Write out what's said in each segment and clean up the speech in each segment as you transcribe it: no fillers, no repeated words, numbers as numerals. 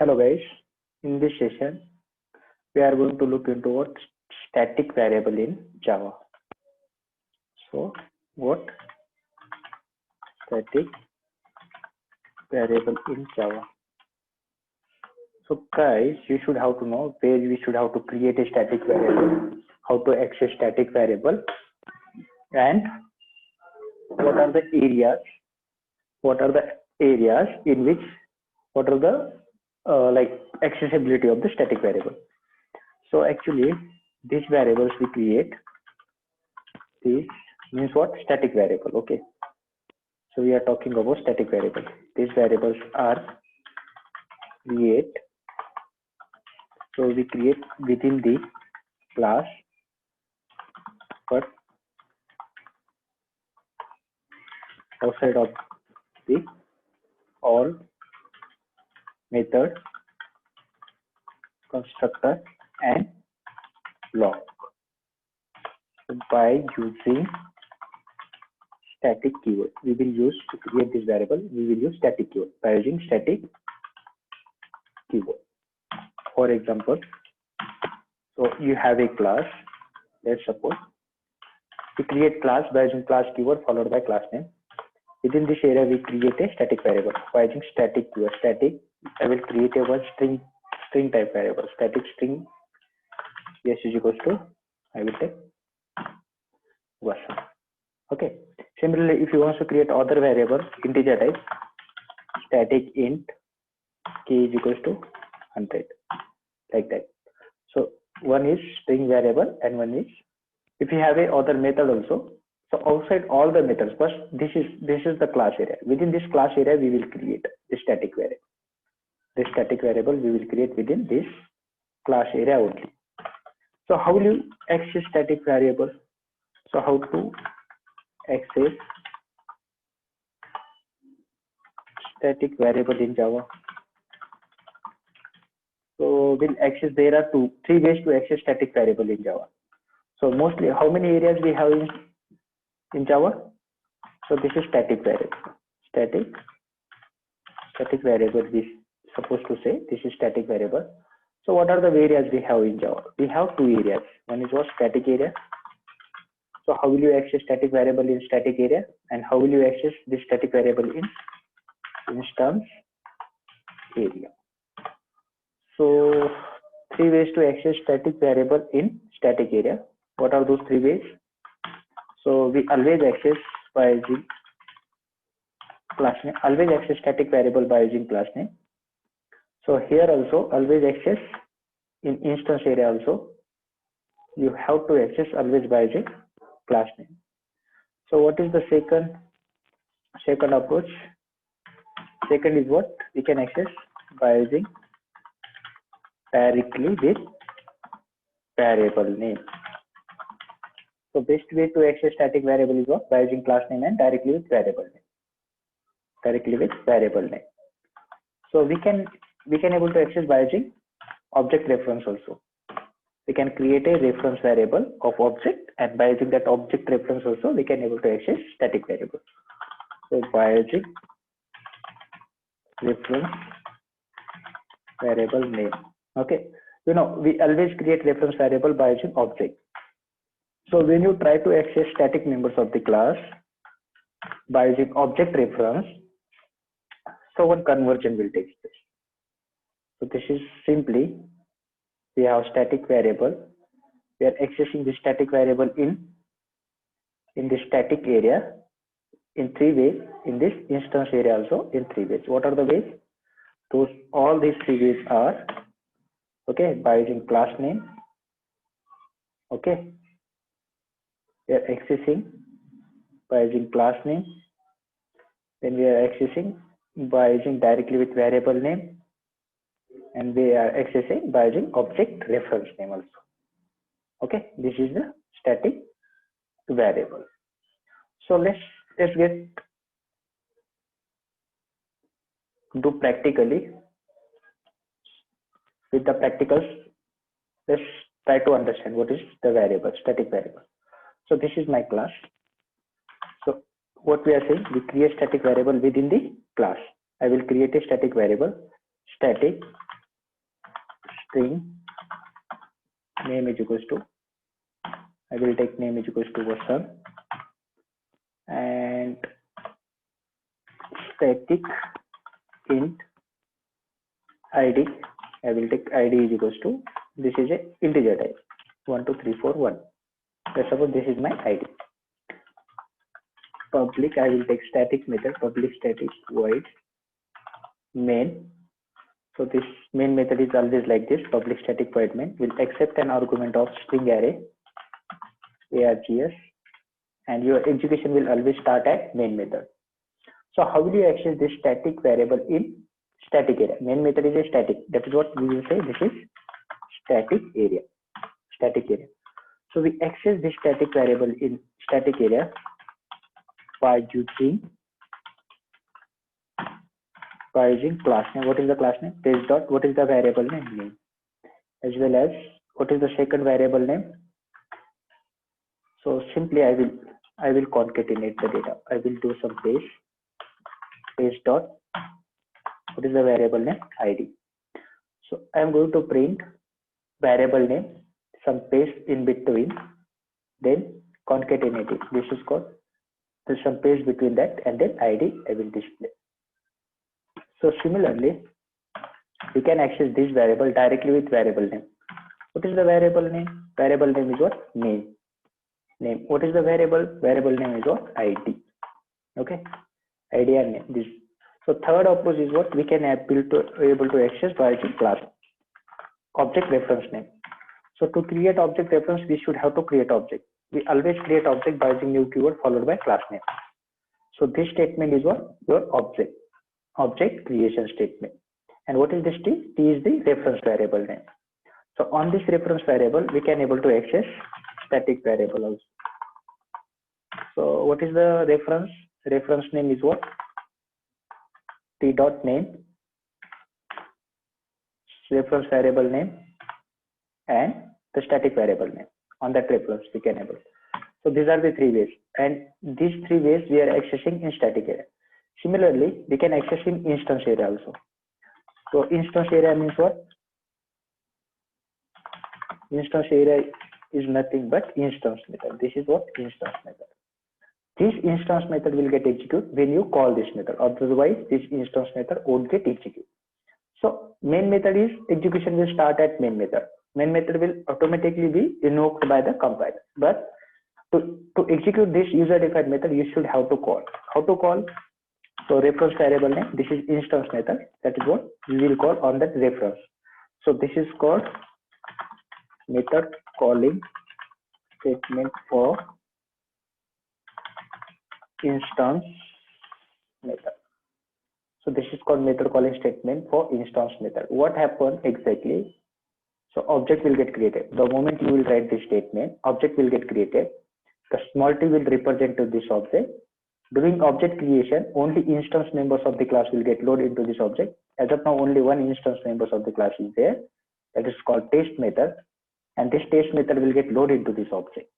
Hello guys, in this session we are going to look into what static variable in Java. So what static variable in Java. So guys, you should have to know where we should have to create a static variable, how to access static variable, and what are the areas in which what are the like accessibility of the static variable. So actually these variables we create, this means what? Static variable. Okay, so we are talking about static variable. These variables are create, so we create within the class, but outside of the all method, constructor and block. So by using static keyword, we will use to create this variable, we will use static keyword by using static keyword. For example, so you have a class, let's suppose we create class by using class keyword followed by class name. Within this area we create a static variable by using static keyword. Static, I will create a one string type variable, static string yes is equals to, I will take version. Okay, similarly if you want to create other variable integer type, static int key is equals to 100, like that. So one is string variable and one is, if you have a other method also, so outside all the methods, first this is the class area. Within this class area we will create the static variable. This static variable we will create within this class area only. So how will you access static variable? So how to access static variable in Java? So we'll access, there are three ways to access static variable in Java. So mostly how many areas we have in Java? So this is static variable. Static variable is supposed to say this is static variable. So what are the areas we have in Java? We have two areas. One is what? Static area. So how will you access static variable in static area, and how will you access this static variable in instance area? So three ways to access static variable in static area. What are those three ways? So we always access by using class name. Always access static variable by using class name. So here also always access in instance area also. You have to access always by using class name. So what is the second approach? Second is what? We can access by using directly with variable name. So best way to access static variable is what? By using class name and directly with variable name. So we can able to access by using object reference also. We can create a reference variable of object, and by using that object reference also we can able to access static variable. So by using reference variable name. Okay, we always create reference variable by using object. So when you try to access static members of the class by using object reference, so one conversion will take place. So this is simply, we have static variable. We are accessing the static variable in the static area in three ways. In this instance area also in three ways. What are the ways? All these three ways are, okay, by using class name. Okay, we are accessing by using class name. Then we are accessing by using directly with variable name, and we are accessing by using object reference name also. Okay, this is the static variable. So let's get do practically. With the practicals, let's try to understand what is the variable, static variable. So this is my class. So what we are saying, we create static variable within the class. I will create a static variable, static string name is equals to, I will take name is equals to person, and static int id, I will take id is equals to, this is a integer type 12341. Let's suppose this is my id. Public, I will take static method, public static void main. So this main method is always like this, public static void main will accept an argument of string array args, and your execution will always start at main method. So how will you access this static variable in static area? Main method is a static, that is what we will say, this is static area, static area. So we access this static variable in static area by using class name. What is the class name? This dot, what is the variable name? As well as what is the second variable name? So simply I will concatenate the data. I will do some paste dot, what is the variable name? ID. So I am going to print variable name, some paste in between, then concatenate it. This is called, there's some paste between that, and then ID I will display. So similarly, we can access this variable directly with variable name. What is the variable name? Variable name is what? Name. What is the variable? Variable name is what? ID. Okay, ID and name. This. So third approach is what we can able to access by using class object reference name. So to create object reference, we should have to create object. We always create object by using new keyword followed by class name. So this statement is what? Your object creation statement. And what is this T? T is the reference variable name. So on this reference variable, we can able to access static variable also. So what is the reference? Reference name is what? T dot name, reference variable name, and the static variable name. On that reference we can able. So these are the three ways, and these three ways we are accessing in static area. Similarly, we can access in instance area also. So instance area means what? Instance area is nothing but instance method. This is what? Instance method. This instance method will get executed when you call this method. Otherwise, this instance method won't get executed. So main method is execution will start at main method. Main method will automatically be invoked by the compiler. But to execute this user-defined method, you should have to call. How to call? So reference variable name. This is instance method. That is what we will call on that reference. So this is called method calling statement for instance method. So this is called method calling statement for instance method. What happened exactly? So object will get created. The moment you will write this statement, object will get created. The small t will represent to this object. During object creation, only instance members of the class will get loaded into this object. As of now, only one instance members of the class is there. That is called test method, and this test method will get loaded into this object.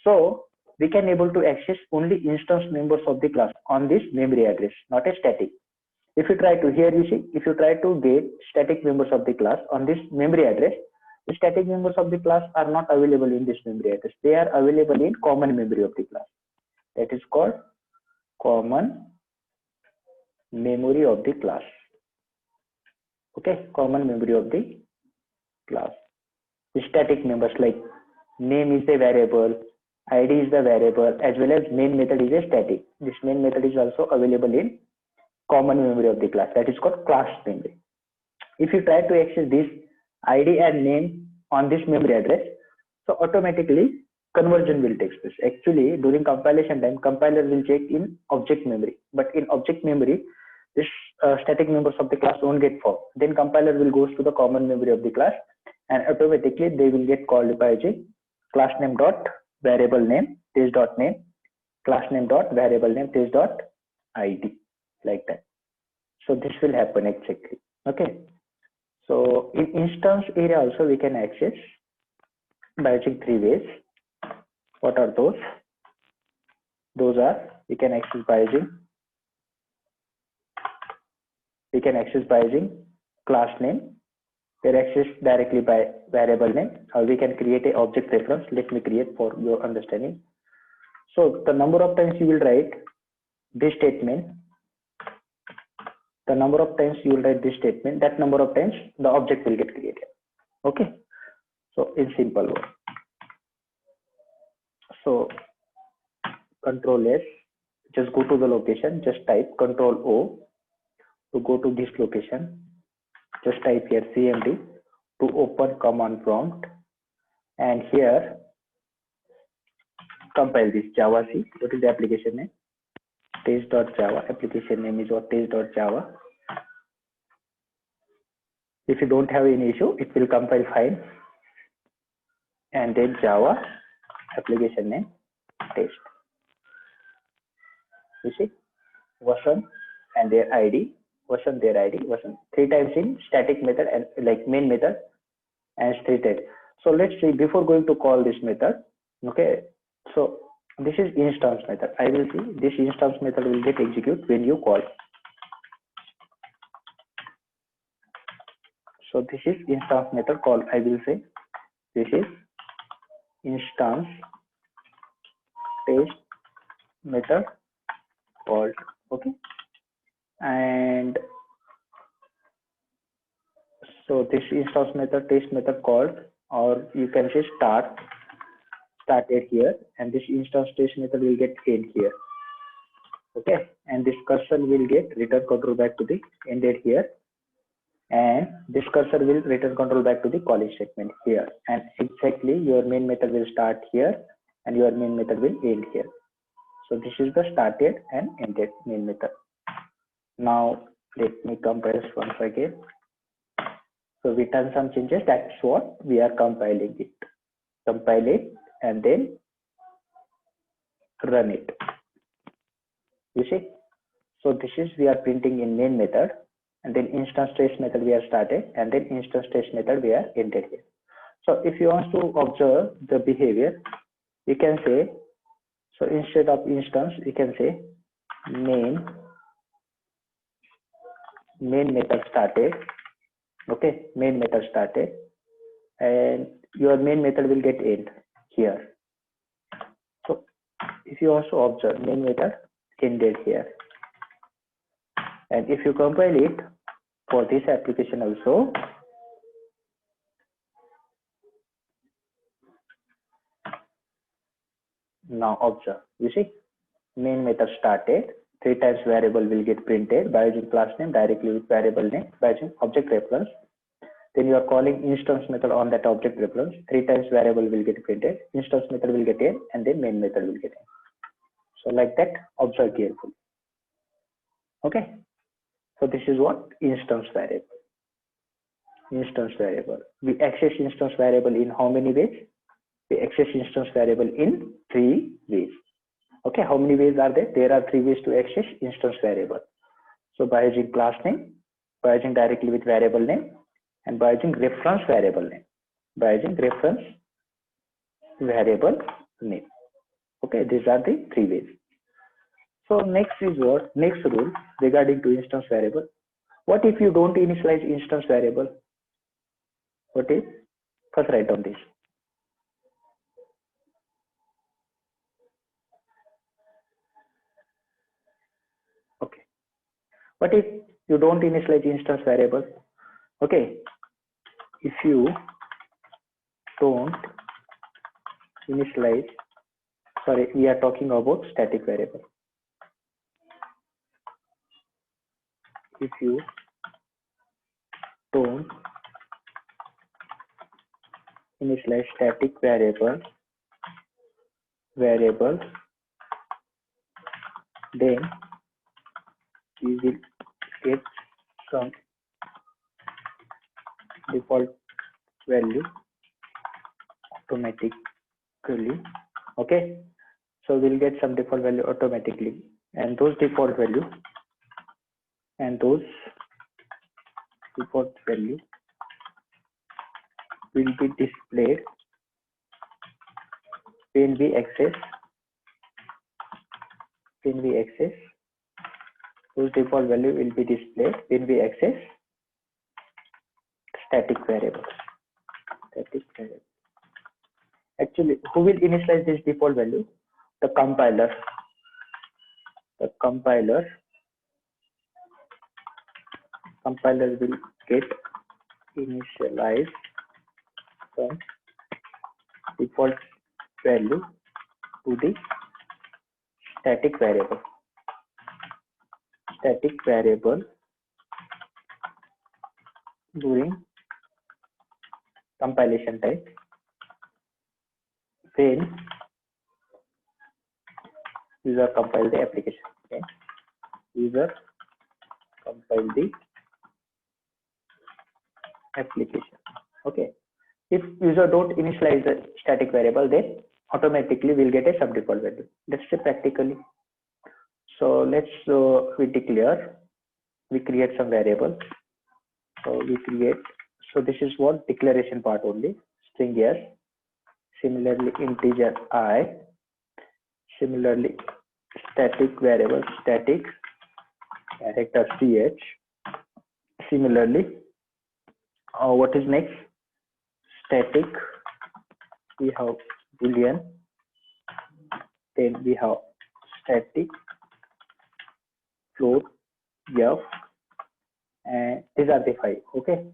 So we can able to access only instance members of the class on this memory address, not a static. If you try to, here you see, if you try to get static members of the class on this memory address, the static members of the class are not available in this memory address. They are available in common memory of the class. That is called common memory of the class. Okay, common memory of the class. The static members like name is the variable, ID is the variable, as well as main method is a static. This main method is also available in common memory of the class. That is called class memory. If you try to access this ID and name on this memory address, so automatically conversion will take place. Actually, during compilation time, compiler will check in object memory, but in object memory, this static members of the class won't get formed. Then compiler will go to the common memory of the class, and automatically they will get called by class name dot variable name test dot name, class name dot variable name test dot ID, like that. So this will happen exactly. Okay. So in instance area also we can access by using three ways. What are those? Those are we can access by using class name, They're accessed directly by variable name, or we can create a object reference. Let me create for your understanding. So the number of times you will write this statement, that number of times the object will get created. Okay. So in simple word. So Control S, just go to the location, just type Control O to go to this location. Just type here CMD to open command prompt, and here compile this Java C. What is the application name? Test.java. Application name is what? Test.java. If you don't have any issue, it will compile fine. And then Java application name test. You see, version and their ID, version, their ID, version, 3 times in static method and like main method, and 3 times. So let's see, before going to call this method, okay, so this is instance method. I will see this instance method will get executed when you call. So this is instance method call. I will say this is instance test method called. Okay, and so this instance method test method called, or you can say started here, and this instance test method will get end here. Okay, and this cursor will get return control back to the ended here, and this cursor will return control back to the calling statement here, and exactly your main method will start here and your main method will end here. So this is the started and ended main method. Now let me compile this once again. So we done some changes. That's what we are compiling it. Compile it and then run it. You see. So this is we are printing in main method, and then instance test method we are started, and then instance test method we are ended here. So if you want to observe the behavior, you can say, so instead of instance, you can say main method started. Okay, main method started, and your main method will get end here. So if you also observe, main method ended here, and if you compile it for this application also, now observe, you see, main method started, 3 times variable will get printed by using class name directly with variable name by using object reference. Then you are calling instance method on that object reference, 3 times variable will get printed, instance method will get in, and then main method will get in. So like that, observe carefully. Okay, so this is what instance variable. Instance variable, we access instance variable in how many ways? We access instance variable in 3 ways. Okay, how many ways are there? There are 3 ways to access instance variable. So by using class name, by using directly with variable name, and by using reference variable name. By using reference variable name. Okay, these are the 3 ways. So next is what? Next rule regarding to instance variable. What if you don't initialize instance variable? What is? First write down this. Okay. What if you don't initialize instance variable? Okay. If you don't initialize, sorry, we are talking about static variable. If you don't initialize static variable, then we will get some default value automatically. Okay, so we'll get some default value automatically, and those default value will be displayed when we access those default value will be displayed when we access static variable. Static variable. Actually, who will initialize this default value? The compiler. The compiler will get initialize some default value to the static variable. Static variable during compilation time. When user compile the application. Okay. User compile the application. Okay. If user don't initialize the static variable, then automatically we'll get a sub default value. Let's say practically. So let's we declare, we create some variable. So we create. So this is what declaration part only. String s. Similarly integer I. Similarly static variable static character ch. Similarly, what is next? Static, we have boolean, then we have static float f, and these are the 5. Okay,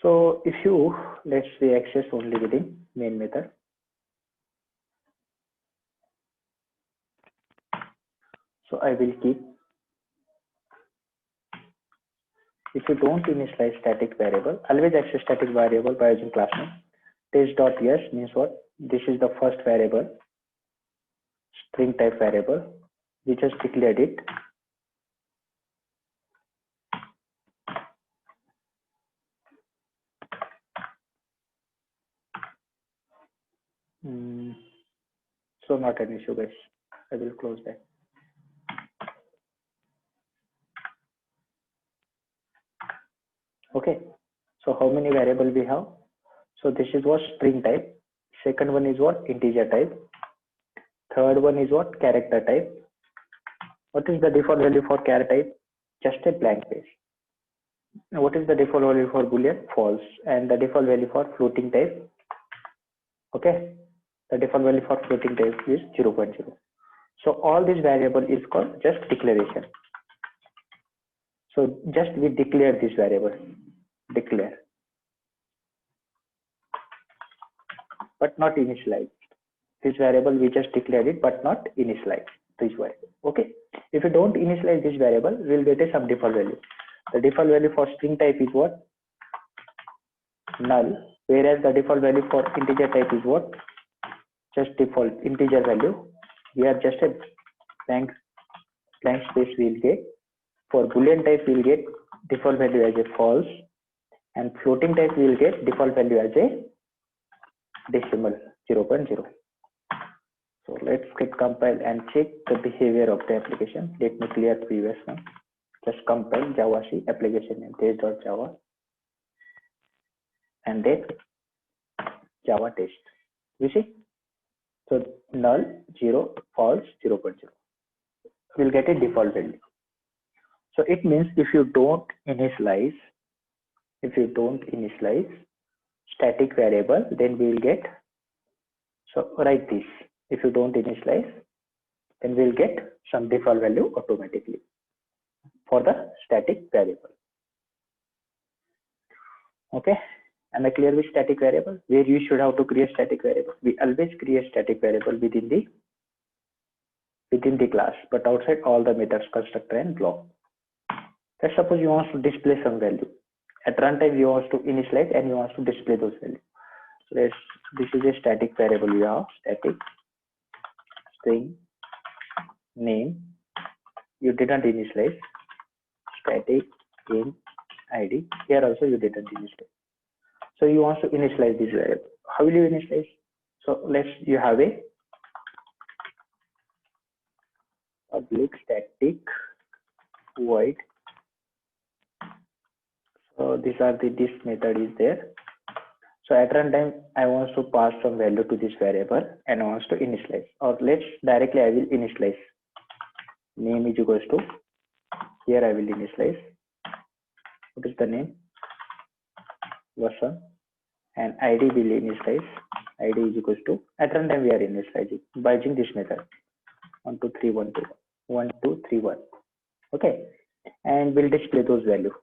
so if you, let's say, access only within main method. So I will keep, if you don't initialize static variable, always access static variable by using class name. Test.s means what? This is the first variable, string type variable. We just declared it. So not an issue, guys. I will close that. Okay. So how many variable we have? So this is what? String type. Second one is what? Integer type. Third one is what? Character type. What is the default value for char type? Just a blank page. Now what is the default value for boolean? False. And the default value for floating type? Okay. The default value for floating type is 0.0. So all this variable is called just declaration. So just we declare this variable. Declare. But not initialize. This variable we just declared it, but not initialize this variable. Okay. If you don't initialize this variable, we'll get a sub default value. The default value for string type is what? Null. Whereas the default value for integer type is what? Just default integer value. Here just a blank space we'll get. For boolean type we'll get default value as a false, and floating type we'll get default value as a decimal 0.0. So let's click compile and check the behavior of the application. Let me clear previous one. Just compile Java C application name test.java and then Java test. You see? So null 0, false 0.0. We'll get a default value. So it means if you don't initialize static variable, then we will get, so write this. If you don't initialize, then we'll get some default value automatically for the static variable. Okay, am I clear with static variable? Where you should have to create static variable. We always create static variable within the class, but outside all the methods, constructor and block. Let's suppose you want to display some value. At runtime you want to initialize and you want to display those values. So this is a static variable. We have static string name. You didn't initialize. Static int id. Here also you didn't initialize. So you want to initialize this variable. How will you initialize? So you have a public static void. So these are this method is there. So at runtime I want to pass some value to this variable and I want to initialize, or let's directly I will initialize. Name is equals to, here I will initialize. What is the name? Vasan, and id will initialize. Id is equals to, at runtime we are initializing by using this method 1 2 3 1 2 1 2 3 1. Okay, and we'll display those values.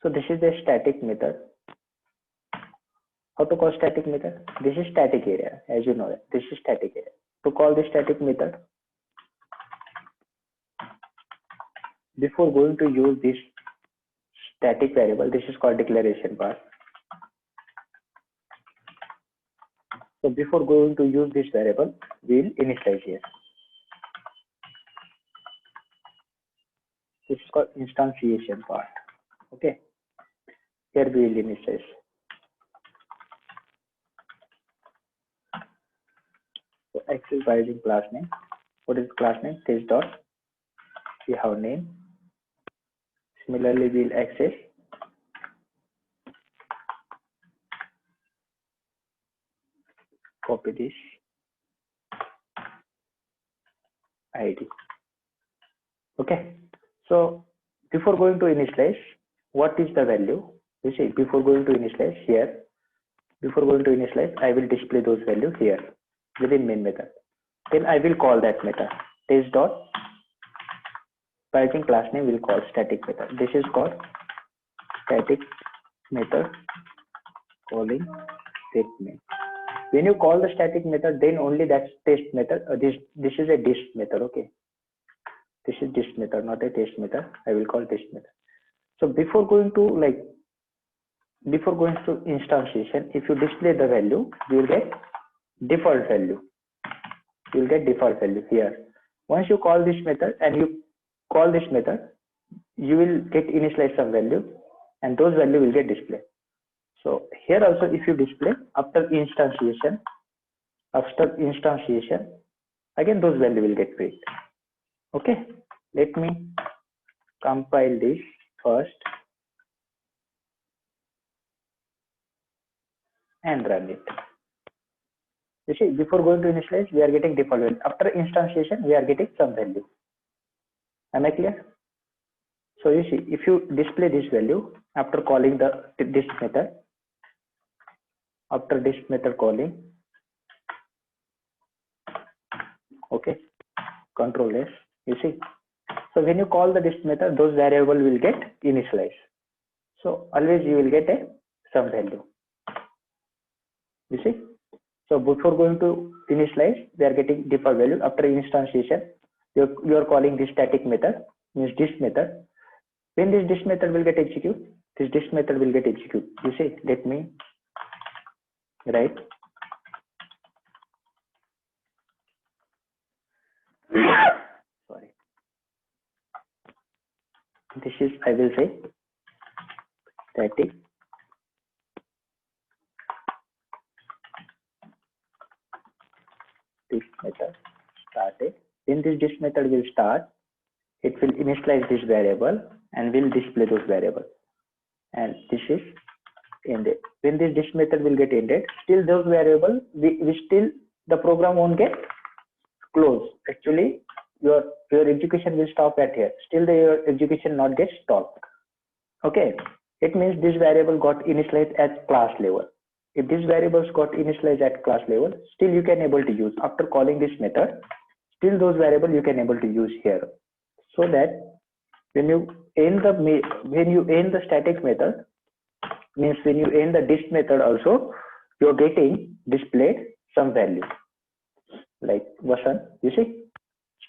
So this is the static method. How to call static method? This is static area, as you know that. This is static area. To call the static method, before going to use this static variable, this is called declaration part. So before going to use this variable, we'll initialize here. This is called instantiation part. Okay, here we will initialize. So access by using class name. What is class name? Test dot. We have name. Similarly, we'll access copy this ID. Okay, so before going to initialize, what is the value? You see, before going to initialize here, before going to initialize, I will display those values here within main method. Then I will call that method test dot. By using class name, we'll call static method. This is called static method calling statement. When you call the static method, then only that test method. This is a disk method. Okay, this is disk method, not a test method. I will call test method. So before going to instantiation, if you display the value, you will get default value. You will get default value here. Once you call this method and you call this method, you will get initialize some value, and those value will get displayed. So here also, if you display after instantiation, again those value will get filled. Okay, let me compile this first and run it. You see, before going to initialize, we are getting default value. After instantiation, we are getting some value. Am I clear? So you see, if you display this value after calling this method, after this method calling, okay, Control S, you see. So when you call the this method, those variable will get initialized. So always you will get some value. You see. So before going to initialize, we are getting default value. After instantiation, you are calling this static method, means this method. When this method will get executed, this method will get executed. You see, let me write. Sorry. This is, I will say, static this method started. When this method will start, it will initialize this variable and will display those variables. And this is ended. When this method will get ended, still those variables, the program won't get closed. Actually, your execution will stop at here. Still your execution not get stopped. Okay, it means this variable got initialized at class level. If these variables got initialized at class level, still you can able to use after calling this method. Still those variables you can able to use here, so that when you end the static method, means when you end the disk method also, you're getting displayed some value. Like Vasan, you see,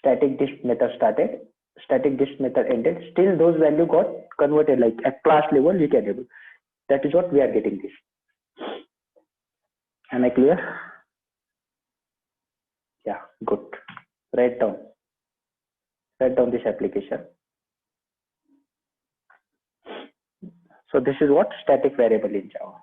static disk method started, static disk method ended. Still those value got converted, like at class level you can able. That is what we are getting this. Am I clear? Yeah, good. Write down this application. So this is what static variable in Java.